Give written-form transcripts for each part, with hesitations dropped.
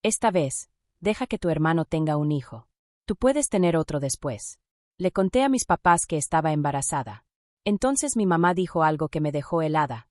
Esta vez, deja que tu hermano tenga un hijo. Tú puedes tener otro después. Le conté a mis papás que estaba embarazada. Entonces mi mamá dijo algo que me dejó helada.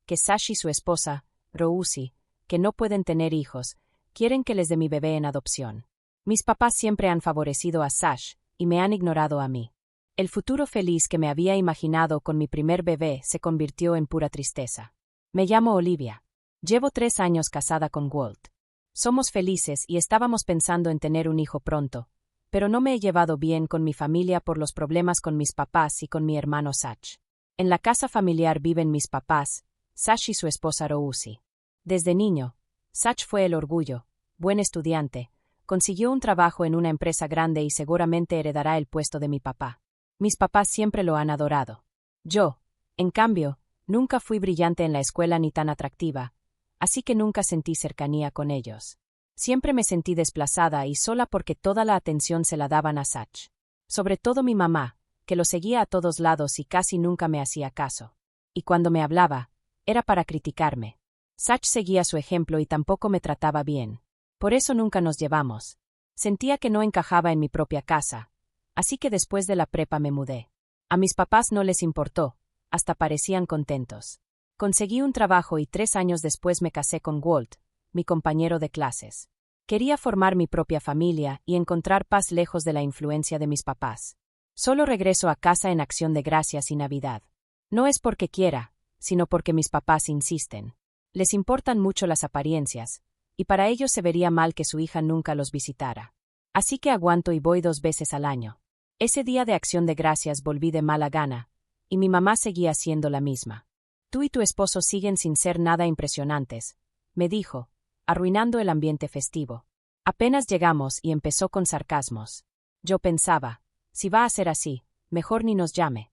Que Sash y su esposa, Rousi, que no pueden tener hijos, quieren que les dé mi bebé en adopción. Mis papás siempre han favorecido a Sash, y me han ignorado a mí. El futuro feliz que me había imaginado con mi primer bebé se convirtió en pura tristeza. Me llamo Olivia. Llevo 3 años casada con Walt. Somos felices y estábamos pensando en tener un hijo pronto, pero no me he llevado bien con mi familia por los problemas con mis papás y con mi hermano Sash. En la casa familiar viven mis papás, Sash y su esposa Rousi. Desde niño, Sash fue el orgullo, buen estudiante, consiguió un trabajo en una empresa grande y seguramente heredará el puesto de mi papá. Mis papás siempre lo han adorado. Yo, en cambio, nunca fui brillante en la escuela ni tan atractiva, así que nunca sentí cercanía con ellos. Siempre me sentí desplazada y sola porque toda la atención se la daban a Sash. Sobre todo mi mamá, que lo seguía a todos lados y casi nunca me hacía caso. Y cuando me hablaba, era para criticarme. Sash seguía su ejemplo y tampoco me trataba bien. Por eso nunca nos llevamos. Sentía que no encajaba en mi propia casa, así que después de la prepa me mudé. A mis papás no les importó, hasta parecían contentos. Conseguí un trabajo y 3 años después me casé con Walt, mi compañero de clases. Quería formar mi propia familia y encontrar paz lejos de la influencia de mis papás. Solo regreso a casa en Acción de Gracias y Navidad. No es porque quiera, sino porque mis papás insisten. Les importan mucho las apariencias, y para ellos se vería mal que su hija nunca los visitara. Así que aguanto y voy 2 veces al año. Ese día de Acción de Gracias volví de mala gana, y mi mamá seguía siendo la misma. Tú y tu esposo siguen sin ser nada impresionantes, me dijo, arruinando el ambiente festivo. Apenas llegamos y empezó con sarcasmos. Yo pensaba, si va a ser así, mejor ni nos llame.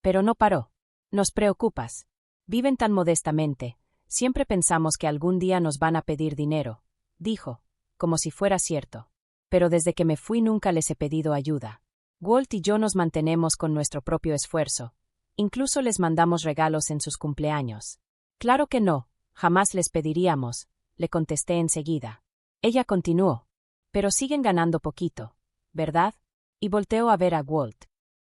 Pero no paró. Nos preocupas. Viven tan modestamente, siempre pensamos que algún día nos van a pedir dinero, dijo, como si fuera cierto. Pero desde que me fui nunca les he pedido ayuda. Walt y yo nos mantenemos con nuestro propio esfuerzo. Incluso les mandamos regalos en sus cumpleaños. Claro que no, jamás les pediríamos, le contesté enseguida. Ella continuó. Pero siguen ganando poquito, ¿verdad? Y volteó a ver a Walt.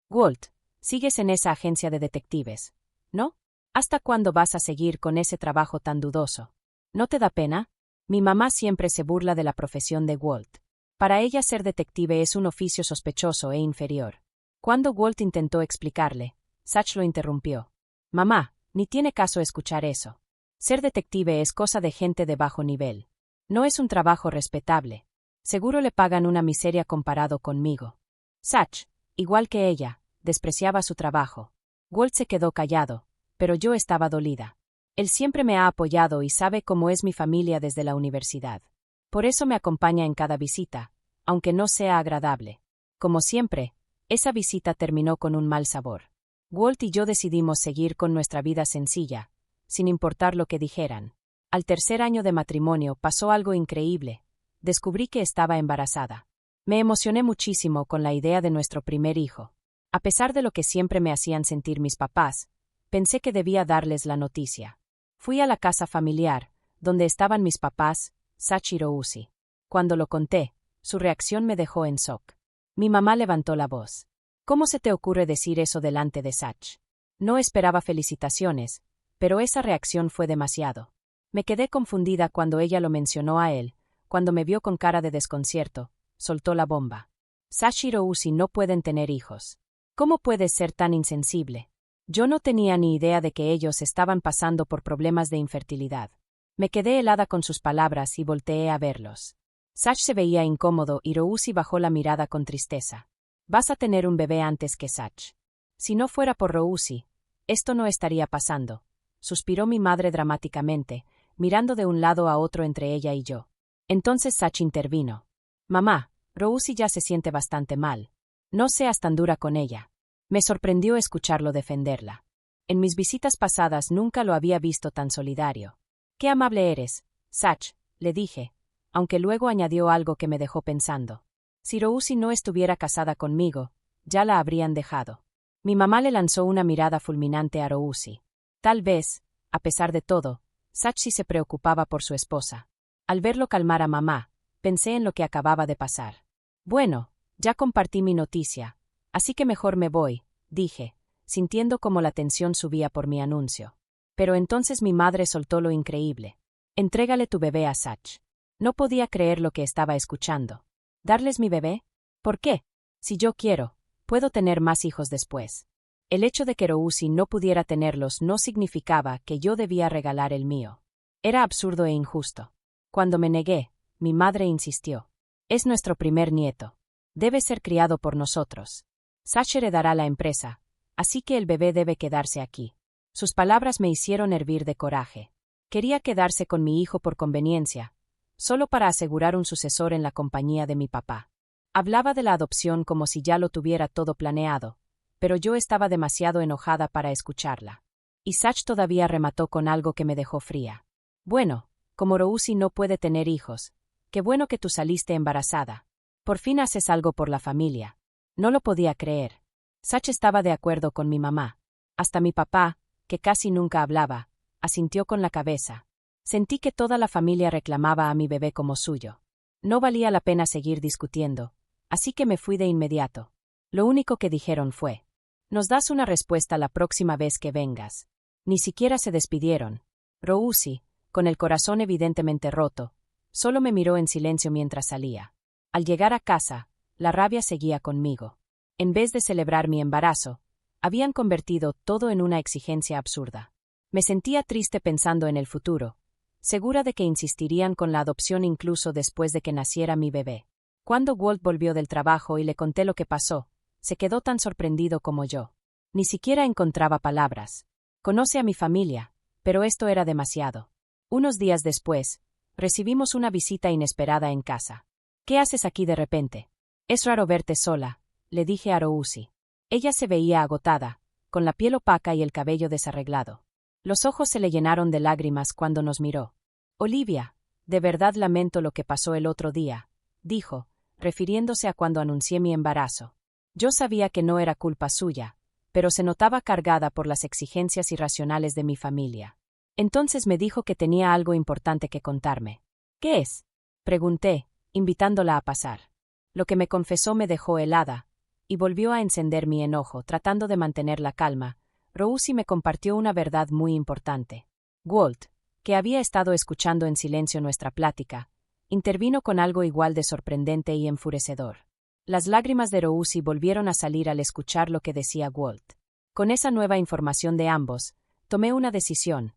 Walt, sigues en esa agencia de detectives, ¿no? ¿Hasta cuándo vas a seguir con ese trabajo tan dudoso? ¿No te da pena? Mi mamá siempre se burla de la profesión de Walt. Para ella ser detective es un oficio sospechoso e inferior. Cuando Walt intentó explicarle, Sash lo interrumpió. Mamá, ni tiene caso escuchar eso. Ser detective es cosa de gente de bajo nivel. No es un trabajo respetable. Seguro le pagan una miseria comparado conmigo. Sash, igual que ella, despreciaba su trabajo. Walt se quedó callado, pero yo estaba dolida. Él siempre me ha apoyado y sabe cómo es mi familia desde la universidad. Por eso me acompaña en cada visita, aunque no sea agradable. Como siempre, esa visita terminó con un mal sabor. Walt y yo decidimos seguir con nuestra vida sencilla, sin importar lo que dijeran. Al 3er año de matrimonio pasó algo increíble. Descubrí que estaba embarazada. Me emocioné muchísimo con la idea de nuestro primer hijo. A pesar de lo que siempre me hacían sentir mis papás, pensé que debía darles la noticia. Fui a la casa familiar, donde estaban mis papás, Sash y Rousi. Cuando lo conté, su reacción me dejó en shock. Mi mamá levantó la voz. ¿Cómo se te ocurre decir eso delante de Sash? No esperaba felicitaciones, pero esa reacción fue demasiado. Me quedé confundida cuando ella lo mencionó a él. Cuando me vio con cara de desconcierto, soltó la bomba. Sash y Rousi no pueden tener hijos. ¿Cómo puedes ser tan insensible? Yo no tenía ni idea de que ellos estaban pasando por problemas de infertilidad. Me quedé helada con sus palabras y volteé a verlos. Sash se veía incómodo y Rousi bajó la mirada con tristeza. Vas a tener un bebé antes que Sash. Si no fuera por Rousi, esto no estaría pasando, suspiró mi madre dramáticamente, mirando de un lado a otro entre ella y yo. Entonces Sash intervino. Mamá, Rousi ya se siente bastante mal. No seas tan dura con ella. Me sorprendió escucharlo defenderla. En mis visitas pasadas nunca lo había visto tan solidario. Qué amable eres, Sash, le dije, aunque luego añadió algo que me dejó pensando. Si Rousi no estuviera casada conmigo, ya la habrían dejado. Mi mamá le lanzó una mirada fulminante a Rousi. Tal vez, a pesar de todo, Sash sí se preocupaba por su esposa. Al verlo calmar a mamá, Pensé en lo que acababa de pasar. Bueno, ya compartí mi noticia, así que mejor me voy, dije, sintiendo como la tensión subía por mi anuncio. Pero entonces mi madre soltó lo increíble. Entrégale tu bebé a Sach. No podía creer lo que estaba escuchando. ¿Darles mi bebé? ¿Por qué? Si yo quiero, puedo tener más hijos después. El hecho de que Rousi no pudiera tenerlos no significaba que yo debía regalar el mío. Era absurdo e injusto. Cuando me negué, mi madre insistió. Es nuestro primer nieto. Debe ser criado por nosotros. Sach heredará la empresa, así que el bebé debe quedarse aquí. Sus palabras me hicieron hervir de coraje. Quería quedarse con mi hijo por conveniencia, solo para asegurar un sucesor en la compañía de mi papá. Hablaba de la adopción como si ya lo tuviera todo planeado, pero yo estaba demasiado enojada para escucharla. Y Sach todavía remató con algo que me dejó fría. Bueno, como Rousi no puede tener hijos, qué bueno que tú saliste embarazada. Por fin haces algo por la familia. No lo podía creer. Sach estaba de acuerdo con mi mamá. Hasta mi papá, que casi nunca hablaba, asintió con la cabeza. Sentí que toda la familia reclamaba a mi bebé como suyo. No valía la pena seguir discutiendo, así que me fui de inmediato. Lo único que dijeron fue: nos das una respuesta la próxima vez que vengas. Ni siquiera se despidieron. Rousi, con el corazón evidentemente roto, solo me miró en silencio mientras salía. Al llegar a casa, la rabia seguía conmigo. En vez de celebrar mi embarazo, habían convertido todo en una exigencia absurda. Me sentía triste pensando en el futuro, segura de que insistirían con la adopción incluso después de que naciera mi bebé. Cuando Walt volvió del trabajo y le conté lo que pasó, se quedó tan sorprendido como yo. Ni siquiera encontraba palabras. Conoce a mi familia, pero esto era demasiado. Unos días después, recibimos una visita inesperada en casa. ¿Qué haces aquí de repente? Es raro verte sola, le dije a Rousi. Ella se veía agotada, con la piel opaca y el cabello desarreglado. Los ojos se le llenaron de lágrimas cuando nos miró. Olivia, de verdad lamento lo que pasó el otro día, dijo, refiriéndose a cuando anuncié mi embarazo. Yo sabía que no era culpa suya, pero se notaba cargada por las exigencias irracionales de mi familia. Entonces me dijo que tenía algo importante que contarme. ¿Qué es? Pregunté, invitándola a pasar. Lo que me confesó me dejó helada, y volvió a encender mi enojo, tratando de mantener la calma. Rousi me compartió una verdad muy importante. Walt, que había estado escuchando en silencio nuestra plática, intervino con algo igual de sorprendente y enfurecedor. Las lágrimas de Rousi volvieron a salir al escuchar lo que decía Walt. Con esa nueva información de ambos, tomé una decisión.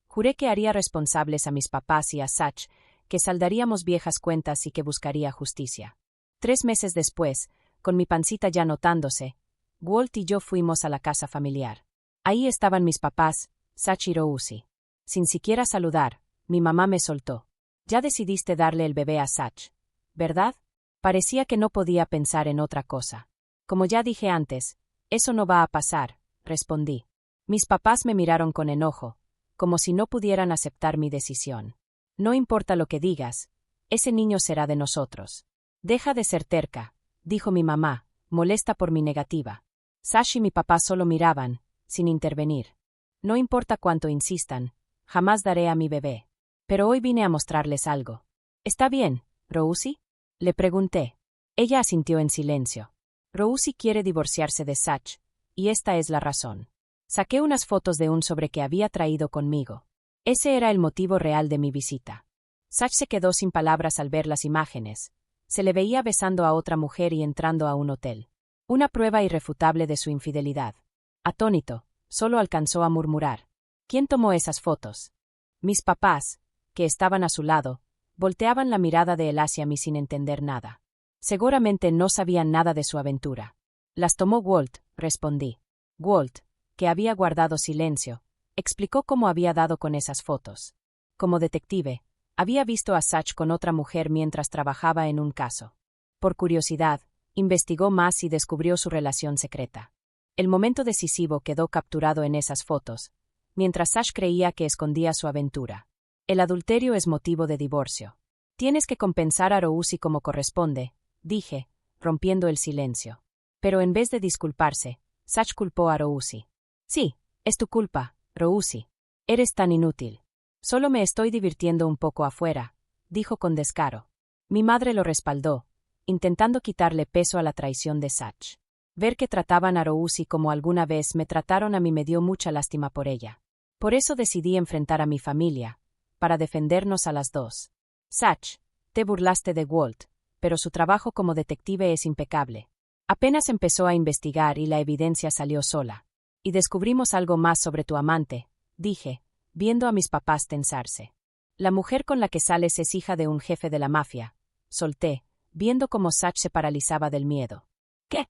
Juré que haría responsables a mis papás y a Sach, que saldaríamos viejas cuentas y que buscaría justicia. 3 meses después, con mi pancita ya notándose, Walt y yo fuimos a la casa familiar. Ahí estaban mis papás, Sach y Rousi. Sin siquiera saludar, mi mamá me soltó. Ya decidiste darle el bebé a Sach, ¿verdad? Parecía que no podía pensar en otra cosa. Como ya dije antes, eso no va a pasar, respondí. Mis papás me miraron con enojo, como si no pudieran aceptar mi decisión. No importa lo que digas, ese niño será de nosotros. Deja de ser terca, dijo mi mamá, molesta por mi negativa. Sach y mi papá solo miraban, sin intervenir. No importa cuánto insistan, jamás daré a mi bebé. Pero hoy vine a mostrarles algo. ¿Está bien, Rousi? Le pregunté. Ella asintió en silencio. Rousi quiere divorciarse de Sach, y esta es la razón. Saqué unas fotos de un sobre que había traído conmigo. Ese era el motivo real de mi visita. Sach se quedó sin palabras al ver las imágenes. Se le veía besando a otra mujer y entrando a un hotel. Una prueba irrefutable de su infidelidad. Atónito, solo alcanzó a murmurar: ¿quién tomó esas fotos? Mis papás, que estaban a su lado, volteaban la mirada de él hacia mí sin entender nada. Seguramente no sabían nada de su aventura. Las tomó Walt, respondí. Walt, que había guardado silencio, explicó cómo había dado con esas fotos. Como detective, había visto a Sach con otra mujer mientras trabajaba en un caso. Por curiosidad, investigó más y descubrió su relación secreta. El momento decisivo quedó capturado en esas fotos, mientras Sach creía que escondía su aventura. El adulterio es motivo de divorcio. Tienes que compensar a Rousi como corresponde, dije, rompiendo el silencio. Pero en vez de disculparse, Sach culpó a Rousi. Sí, es tu culpa, Rousi. Eres tan inútil. Solo me estoy divirtiendo un poco afuera, dijo con descaro. Mi madre lo respaldó, intentando quitarle peso a la traición de Sach. Ver que trataban a Rousi como alguna vez me trataron a mí me dio mucha lástima por ella. Por eso decidí enfrentar a mi familia, para defendernos a las dos. Sach, te burlaste de Walt, pero su trabajo como detective es impecable. Apenas empezó a investigar y la evidencia salió sola. Y descubrimos algo más sobre tu amante, dije, viendo a mis papás tensarse. La mujer con la que sales es hija de un jefe de la mafia, solté, viendo cómo Sach se paralizaba del miedo. ¿Qué?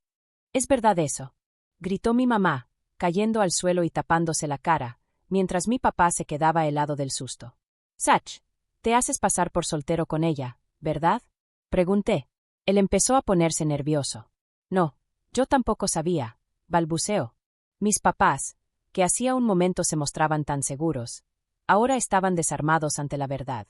¿Es verdad eso?, gritó mi mamá, cayendo al suelo y tapándose la cara, mientras mi papá se quedaba helado del susto. Sach, te haces pasar por soltero con ella, ¿verdad?, pregunté. Él empezó a ponerse nervioso. No, yo tampoco sabía, balbuceó. Mis papás, que hacía un momento se mostraban tan seguros, ahora estaban desarmados ante la verdad.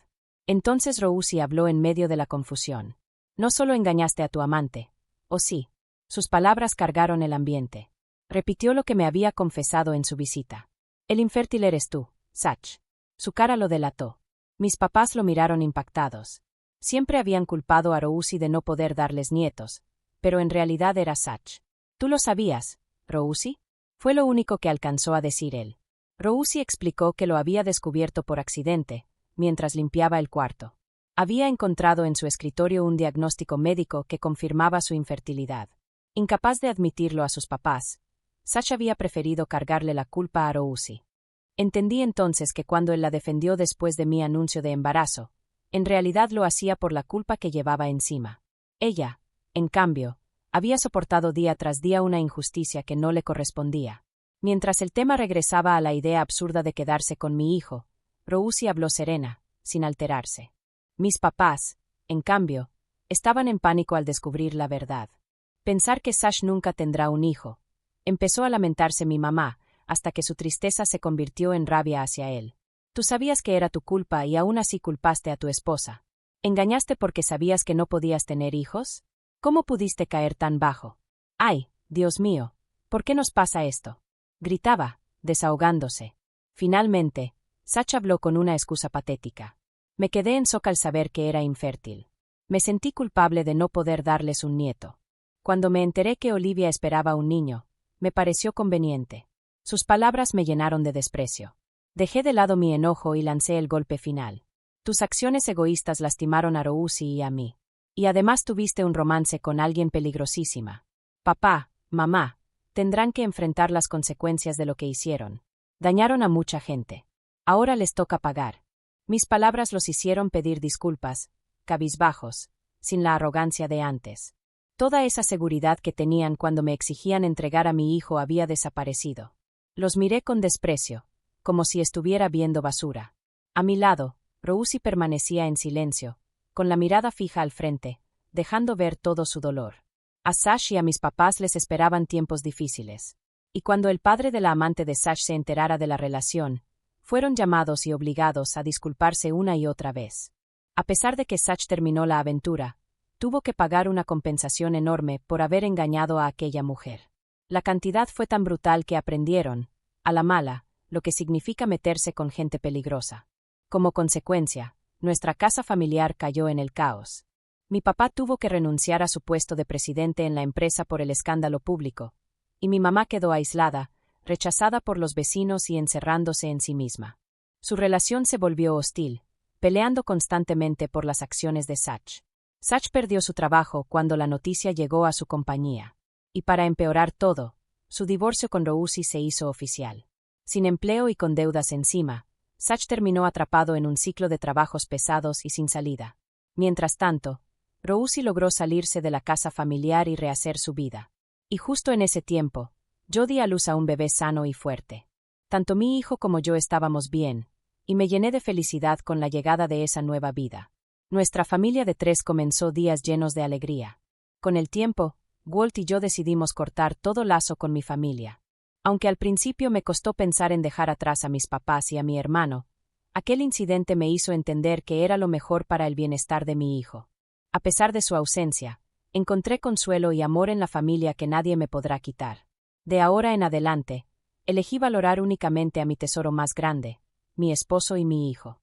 Entonces Rousi habló en medio de la confusión. No solo engañaste a tu amante, ¿o sí? Sus palabras cargaron el ambiente. Repitió lo que me había confesado en su visita. El infértil eres tú, Sach. Su cara lo delató. Mis papás lo miraron impactados. Siempre habían culpado a Rousi de no poder darles nietos, pero en realidad era Sach. ¿Tú lo sabías, Rousi?, fue lo único que alcanzó a decir él. Rousi explicó que lo había descubierto por accidente, mientras limpiaba el cuarto. Había encontrado en su escritorio un diagnóstico médico que confirmaba su infertilidad. Incapaz de admitirlo a sus papás, Sach había preferido cargarle la culpa a Rousi. Entendí entonces que cuando él la defendió después de mi anuncio de embarazo, en realidad lo hacía por la culpa que llevaba encima. Ella, en cambio, había soportado día tras día una injusticia que no le correspondía. Mientras el tema regresaba a la idea absurda de quedarse con mi hijo, Rousi habló serena, sin alterarse. Mis papás, en cambio, estaban en pánico al descubrir la verdad. Pensar que Sach nunca tendrá un hijo. Empezó a lamentarse mi mamá, hasta que su tristeza se convirtió en rabia hacia él. Tú sabías que era tu culpa y aún así culpaste a tu esposa. ¿Engañaste porque sabías que no podías tener hijos? ¿Cómo pudiste caer tan bajo? ¡Ay, Dios mío! ¿Por qué nos pasa esto?, gritaba, desahogándose. Finalmente, Sach habló con una excusa patética. Me quedé en shock al saber que era infértil. Me sentí culpable de no poder darles un nieto. Cuando me enteré que Olivia esperaba un niño, me pareció conveniente. Sus palabras me llenaron de desprecio. Dejé de lado mi enojo y lancé el golpe final. Tus acciones egoístas lastimaron a Rousi y a mí. Y además tuviste un romance con alguien peligrosísima. Papá, mamá, tendrán que enfrentar las consecuencias de lo que hicieron. Dañaron a mucha gente. Ahora les toca pagar. Mis palabras los hicieron pedir disculpas, cabizbajos, sin la arrogancia de antes. Toda esa seguridad que tenían cuando me exigían entregar a mi hijo había desaparecido. Los miré con desprecio, como si estuviera viendo basura. A mi lado, Rousi permanecía en silencio, con la mirada fija al frente, dejando ver todo su dolor. A Sach y a mis papás les esperaban tiempos difíciles. Y cuando el padre de la amante de Sach se enterara de la relación, fueron llamados y obligados a disculparse una y otra vez. A pesar de que Sach terminó la aventura, tuvo que pagar una compensación enorme por haber engañado a aquella mujer. La cantidad fue tan brutal que aprendieron, a la mala, lo que significa meterse con gente peligrosa. Como consecuencia, nuestra casa familiar cayó en el caos. Mi papá tuvo que renunciar a su puesto de presidente en la empresa por el escándalo público, y mi mamá quedó aislada, rechazada por los vecinos y encerrándose en sí misma. Su relación se volvió hostil, peleando constantemente por las acciones de Sach. Sach perdió su trabajo cuando la noticia llegó a su compañía. Y para empeorar todo, su divorcio con Rousi se hizo oficial. Sin empleo y con deudas encima, Sach terminó atrapado en un ciclo de trabajos pesados y sin salida. Mientras tanto, Rousi logró salirse de la casa familiar y rehacer su vida. Y justo en ese tiempo, yo di a luz a un bebé sano y fuerte. Tanto mi hijo como yo estábamos bien, y me llené de felicidad con la llegada de esa nueva vida. Nuestra familia de 3 comenzó días llenos de alegría. Con el tiempo, Walt y yo decidimos cortar todo lazo con mi familia. Aunque al principio me costó pensar en dejar atrás a mis papás y a mi hermano, aquel incidente me hizo entender que era lo mejor para el bienestar de mi hijo. A pesar de su ausencia, encontré consuelo y amor en la familia que nadie me podrá quitar. De ahora en adelante, elegí valorar únicamente a mi tesoro más grande, mi esposo y mi hijo.